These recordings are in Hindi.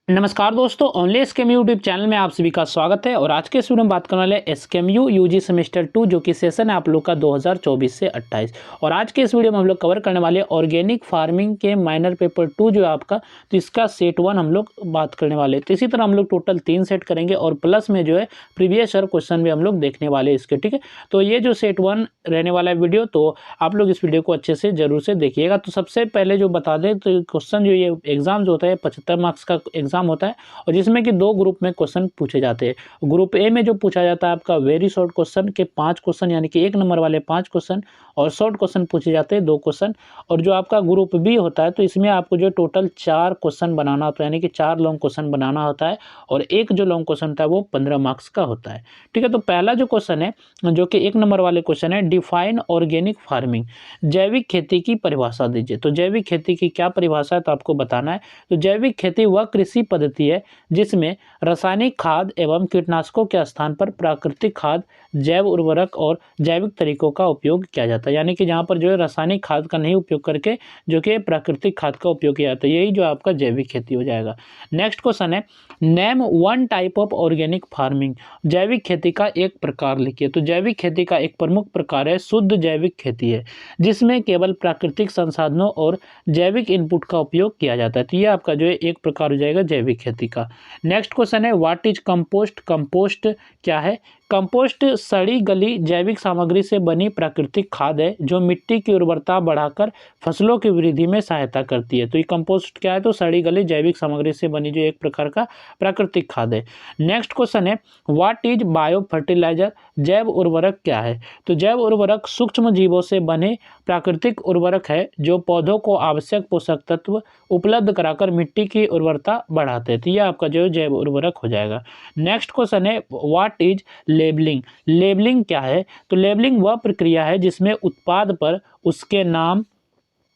नमस्कार दोस्तों, ओनली एसकेएम यूट्यूब चैनल में आप सभी का स्वागत है। और आज के इस वीडियो में बात करने वाले एसकेएमयू यूजी सेमेस्टर 2 जो कि सेशन है आप लोग का 2024 से 28। और आज के इस वीडियो में हम लोग कवर करने वाले ऑर्गेनिक फार्मिंग के माइनर पेपर 2 जो है आपका, तो इसका सेट 1 हम लोग बात करने वाले हैं। तो इसी तरह हम लोग टोटल 3 सेट करेंगे और प्लस में जो है प्रीवियस ईयर क्वेश्चन भी हम लोग देखने वाले हैं इसके, ठीक है। तो ये जो सेट 1 रहने वाला है वीडियो, तो आप लोग इस वीडियो को अच्छे से जरूर से देखिएगा। तो सबसे पहले जो बता दें, तो क्वेश्चन जो ये एग्जाम जो होता है 75 मार्क्स का एग्जाम होता है और जिसमें कि 2 ग्रुप में क्वेश्चन पूछे जाते हैं। ग्रुप ए में जो पूछा जाता है आपका वेरी शॉर्ट क्वेश्चन के 5 क्वेश्चन, यानी कि 1 नंबर वाले 5 क्वेश्चन, और शॉर्ट क्वेश्चन पूछे जाते हैं 2 क्वेश्चन। और जो आपका ग्रुप बी होता है, तो इसमें आपको जो टोटल 4 क्वेश्चन बनाना होता है, यानी कि 4 लॉन्ग क्वेश्चन बनाना होता है और एक जो लॉन्ग क्वेश्चन होता है वो 15 मार्क्स का होता है, ठीक है। तो पहला जो क्वेश्चन है, जो कि 1 नंबर वाले क्वेश्चन है, डिफाइन ऑर्गेनिक फार्मिंग, जैविक खेती की परिभाषा दीजिए। तो जैविक खेती की क्या परिभाषा है, तो आपको बताना है। तो जैविक खेती वह कृषि पद्धति है जिसमें रासायनिक खाद एवं कीटनाशकों के स्थान पर प्राकृतिक खाद, जैव उर्वरक और जैविक तरीकों का उपयोग किया जाता है। यानी कि जहाँ पर जो है रासायनिक खाद का नहीं उपयोग करके जो कि प्राकृतिक खाद का उपयोग किया जाता है, यही जो आपका जैविक खेती हो जाएगा। नेक्स्ट क्वेश्चन है, name one type of organic farming, जैविक खेती का एक प्रकार लिखिए। तो जैविक खेती का एक प्रमुख प्रकार है शुद्ध जैविक खेती है, जिसमें केवल प्राकृतिक संसाधनों और जैविक इनपुट का उपयोग किया जाता है। तो ये आपका जो है एक प्रकार हो जाएगा जैविक खेती का। नेक्स्ट क्वेश्चन है, व्हाट इज कंपोस्ट, कंपोस्ट क्या है। कंपोस्ट सड़ी गली जैविक सामग्री से बनी प्राकृतिक खाद है जो मिट्टी की उर्वरता बढ़ाकर फसलों की वृद्धि में सहायता करती है। तो ये कंपोस्ट क्या है, तो सड़ी गली जैविक सामग्री से बनी जो एक प्रकार का प्राकृतिक खाद है। नेक्स्ट क्वेश्चन है, व्हाट इज बायो फर्टिलाइजर, जैव उर्वरक क्या है। तो जैव उर्वरक सूक्ष्म जीवों से बने प्राकृतिक उर्वरक है जो पौधों को आवश्यक पोषक तत्व उपलब्ध कराकर मिट्टी की उर्वरता बढ़ाते हैं। तो ये आपका जो जैव उर्वरक हो जाएगा। नेक्स्ट क्वेश्चन है, व्हाट इज लेबलिंग, लेबलिंग क्या है। तो लेबलिंग वह प्रक्रिया है जिसमें उत्पाद पर उसके नाम,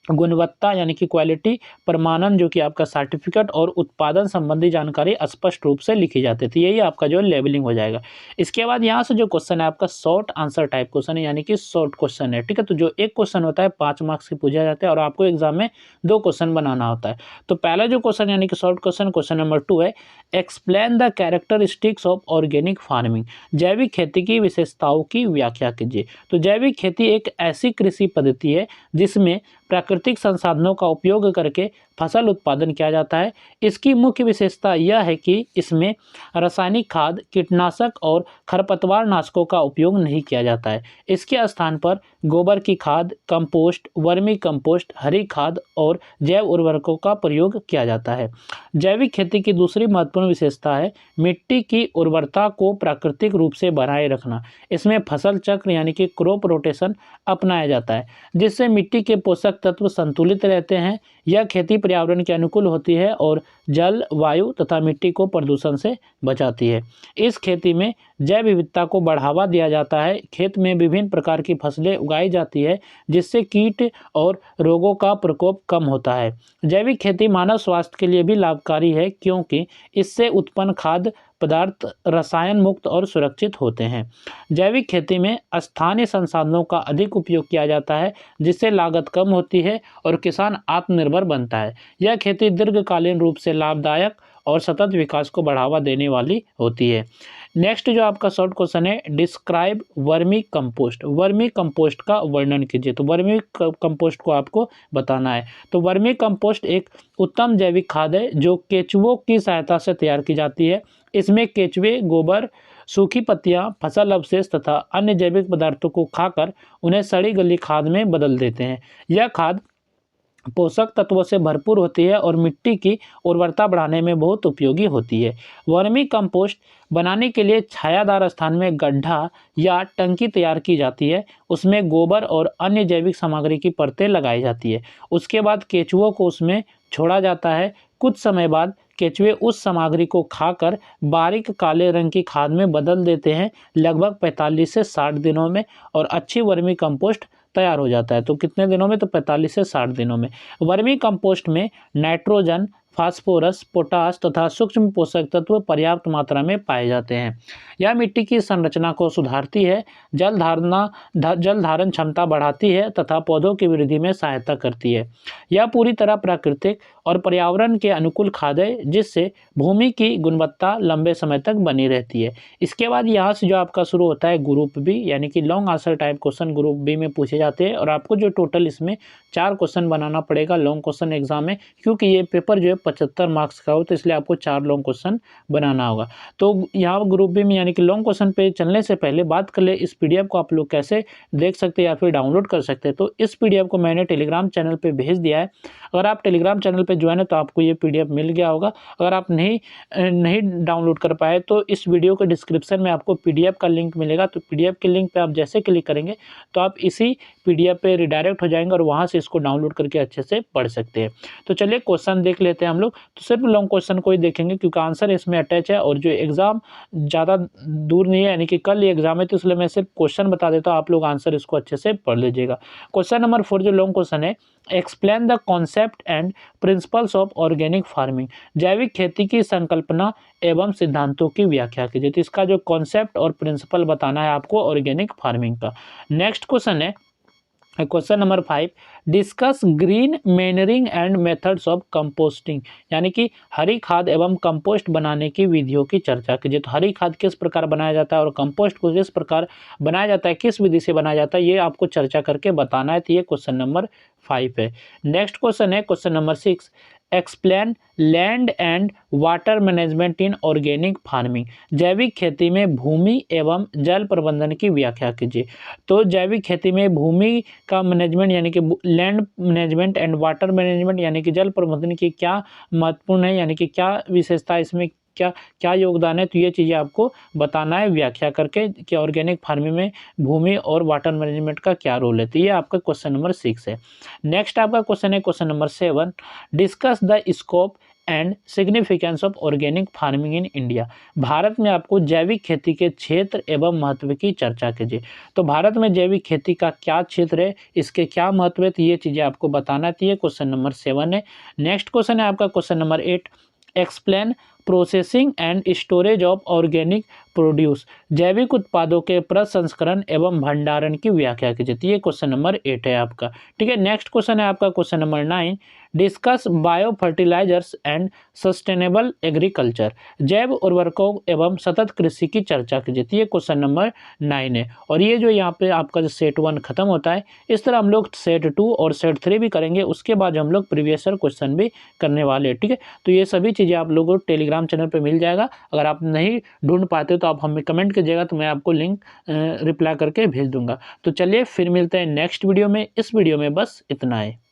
गुणवत्ता यानी कि क्वालिटी, प्रमाणन जो कि आपका सर्टिफिकेट और उत्पादन संबंधी जानकारी स्पष्ट रूप से लिखी जाती थी। यही आपका जो लेबलिंग हो जाएगा। इसके बाद यहाँ से जो क्वेश्चन है आपका शॉर्ट आंसर टाइप क्वेश्चन है, यानी कि शॉर्ट क्वेश्चन है, ठीक है। तो जो एक क्वेश्चन होता है 5 मार्क्स की पूछा जाता है और आपको एग्जाम में 2 क्वेश्चन बनाना होता है। तो पहला जो क्वेश्चन यानी कि शॉर्ट क्वेश्चन, क्वेश्चन नंबर 2 है, explain the characteristics of organic farming, जैविक खेती की विशेषताओं की व्याख्या कीजिए। तो जैविक खेती एक ऐसी कृषि पद्धति है जिसमें प्राकृतिक संसाधनों का उपयोग करके फसल उत्पादन किया जाता है। इसकी मुख्य विशेषता यह है कि इसमें रासायनिक खाद, कीटनाशक और खरपतवार नाशकों का उपयोग नहीं किया जाता है। इसके स्थान पर गोबर की खाद, कंपोस्ट, वर्मी कंपोस्ट, हरी खाद और जैव उर्वरकों का प्रयोग किया जाता है। जैविक खेती की दूसरी महत्वपूर्ण विशेषता है मिट्टी की उर्वरता को प्राकृतिक रूप से बनाए रखना। इसमें फसल चक्र यानी कि क्रॉप रोटेशन अपनाया जाता है, जिससे मिट्टी के पोषक तत्व संतुलित रहते हैं। यह खेती पर्यावरण के अनुकूल होती है और जल, वायु तथा मिट्टी को प्रदूषण से बचाती है। इस खेती में जैव विविधता को बढ़ावा दिया जाता है। खेत में विभिन्न प्रकार की फसलें उगाई जाती है जिससे कीट और रोगों का प्रकोप कम होता है। जैविक खेती मानव स्वास्थ्य के लिए भी लाभकारी है क्योंकि इससे उत्पन्न खाद्य पदार्थ रसायन मुक्त और सुरक्षित होते हैं। जैविक खेती में स्थानीय संसाधनों का अधिक उपयोग किया जाता है जिससे लागत कम होती है और किसान आत्मनिर्भर बनता है। यह खेती दीर्घकालीन रूप से लाभदायक और सतत विकास को बढ़ावा देने वाली होती है। नेक्स्ट जो आपका शॉर्ट क्वेश्चन है, describe vermi compost, vermi compost का वर्णन कीजिए। तो वर्मी कंपोस्ट को आपको बताना है। तो वर्मी कंपोस्ट एक उत्तम जैविक खाद है जो केचुओं की सहायता से तैयार की जाती है। इसमें केचुए गोबर, सूखी पत्तियां, फसल अवशेष तथा अन्य जैविक पदार्थों को खाकर उन्हें सड़ी गली खाद में बदल देते हैं। यह खाद पोषक तत्वों से भरपूर होती है और मिट्टी की उर्वरता बढ़ाने में बहुत उपयोगी होती है। वर्मी कंपोस्ट बनाने के लिए छायादार स्थान में गड्ढा या टंकी तैयार की जाती है। उसमें गोबर और अन्य जैविक सामग्री की परतें लगाई जाती है। उसके बाद केचुओं को उसमें छोड़ा जाता है। कुछ समय बाद केचुए उस सामग्री को खाकर बारीक काले रंग की खाद में बदल देते हैं, लगभग 45 से 60 दिनों में, और अच्छी वर्मी कंपोस्ट तैयार हो जाता है। तो कितने दिनों में, तो 45 से 60 दिनों में। वर्मी कंपोस्ट में नाइट्रोजन, फास्फोरस, पोटास तथा सूक्ष्म पोषक तत्व पर्याप्त मात्रा में पाए जाते हैं। यह मिट्टी की संरचना को सुधारती है, जल धारण क्षमता बढ़ाती है तथा पौधों की वृद्धि में सहायता करती है। यह पूरी तरह प्राकृतिक और पर्यावरण के अनुकूल खाद है, जिससे भूमि की गुणवत्ता लंबे समय तक बनी रहती है। इसके बाद यहाँ से जो आपका शुरू होता है ग्रुप बी, यानी कि long answer type question group B में पूछे जाते हैं और आपको जो टोटल इसमें 4 क्वेश्चन बनाना पड़ेगा लॉन्ग क्वेश्चन एग्जाम में, क्योंकि ये पेपर जो है 75 मार्क्स का हो, तो इसलिए आपको 4 लॉन्ग क्वेश्चन बनाना होगा। तो यहाँ ग्रुप बी में यानी कि लॉन्ग क्वेश्चन पे चलने से पहले बात कर ले इस पीडीएफ को आप लोग कैसे देख सकते हैं या फिर डाउनलोड कर सकते हैं। तो इस पीडीएफ को मैंने टेलीग्राम चैनल पे भेज दिया है। अगर आप टेलीग्राम चैनल पे ज्वाइन है तो आपको ये पीडीएफ मिल गया होगा। अगर आप नहीं डाउनलोड कर पाए तो इस वीडियो के डिस्क्रिप्शन में आपको पीडीएफ का लिंक मिलेगा। तो पीडीएफ के लिंक पे आप जैसे क्लिक करेंगे तो आप इसी पीडीएफ पे रिडायरेक्ट हो जाएंगे और वहाँ से इसको डाउनलोड करके अच्छे से पढ़ सकते हैं। तो चलिए क्वेश्चन देख लेते हैं हम लोग। तो सिर्फ लॉन्ग क्वेश्चन को ही देखेंगे क्योंकि आंसर इसमें अटैच है और जो एग्जाम ज़्यादा दूर नहीं है, यानी कि कल ये एग्जाम है, तो इसलिए मैं सिर्फ क्वेश्चन बता देता हूँ, आप लोग आंसर इसको अच्छे से पढ़ लीजिएगा। क्वेश्चन नंबर 4 जो लॉन्ग क्वेश्चन है, explain the concept and principles of organic farming. जैविक खेती की संकल्पना एवं सिद्धांतों की व्याख्या कीजिए। तो इसका जो कॉन्सेप्ट और प्रिंसिपल बताना है आपको ऑर्गेनिक फार्मिंग का। नेक्स्ट क्वेश्चन है question number 5, discuss green manuring and methods of composting, यानी कि हरी खाद एवं कंपोस्ट बनाने की विधियों की चर्चा कीजिए। तो हरी खाद किस प्रकार बनाया जाता है और कंपोस्ट को किस प्रकार बनाया जाता है, किस विधि से बनाया जाता है, ये आपको चर्चा करके बताना है। तो ये क्वेश्चन नंबर 5 है। नेक्स्ट क्वेश्चन है question number 6, explain land and water management in organic farming. जैविक खेती में भूमि एवं जल प्रबंधन की व्याख्या कीजिए। तो जैविक खेती में भूमि का मैनेजमेंट यानी कि land management and water management यानी कि जल प्रबंधन की क्या महत्वपूर्ण है, यानी कि क्या विशेषता इसमें क्या क्या योगदान है, तो ये चीज़ें आपको बताना है व्याख्या करके कि ऑर्गेनिक फार्मिंग में भूमि और वाटर मैनेजमेंट का क्या रोल है। तो ये आपका क्वेश्चन नंबर 6 है। नेक्स्ट आपका क्वेश्चन है question number 7, discuss the scope and significance of organic farming in India. Bharat में आपको जैविक खेती के क्षेत्र एवं महत्व की चर्चा कीजिए। तो भारत में जैविक खेती का क्या क्षेत्र है, इसके क्या महत्व है, तो ये चीज़ें आपको बताना चाहिए। क्वेश्चन नंबर 7 है। नेक्स्ट क्वेश्चन है आपका question number 8, explain processing and storage of organic produce. जैविक उत्पादों के प्रसंस्करण एवं भंडारण की व्याख्या कीजिए। तो ये क्वेश्चन नंबर 8 है आपका। ठीक है। नेक्स्ट क्वेश्चन है आपका question number 9, discuss bio fertilisers and sustainable agriculture. जैव उर्वरकों एवं सतत कृषि की चर्चा कीजिए। तो ये क्वेश्चन नंबर 9 है। और ये जो यहाँ पे आपका जो सेट 1 खत्म होता है, इस तरह हम लोग सेट 2 और सेट 3 भी करेंगे। उसके बाद हम लोग प्रीवियस ईयर क्वेश्चन भी करने वाले हैं। ठीक है। तो ये सभी चीज़ें आप लोगों को टेलीग्राम चैनल पे मिल जाएगा। अगर आप नहीं ढूंढ पाते तो आप हमें कमेंट कीजिएगा, तो मैं आपको लिंक रिप्लाई करके भेज दूंगा। तो चलिए फिर मिलते हैं नेक्स्ट वीडियो में। इस वीडियो में बस इतना है।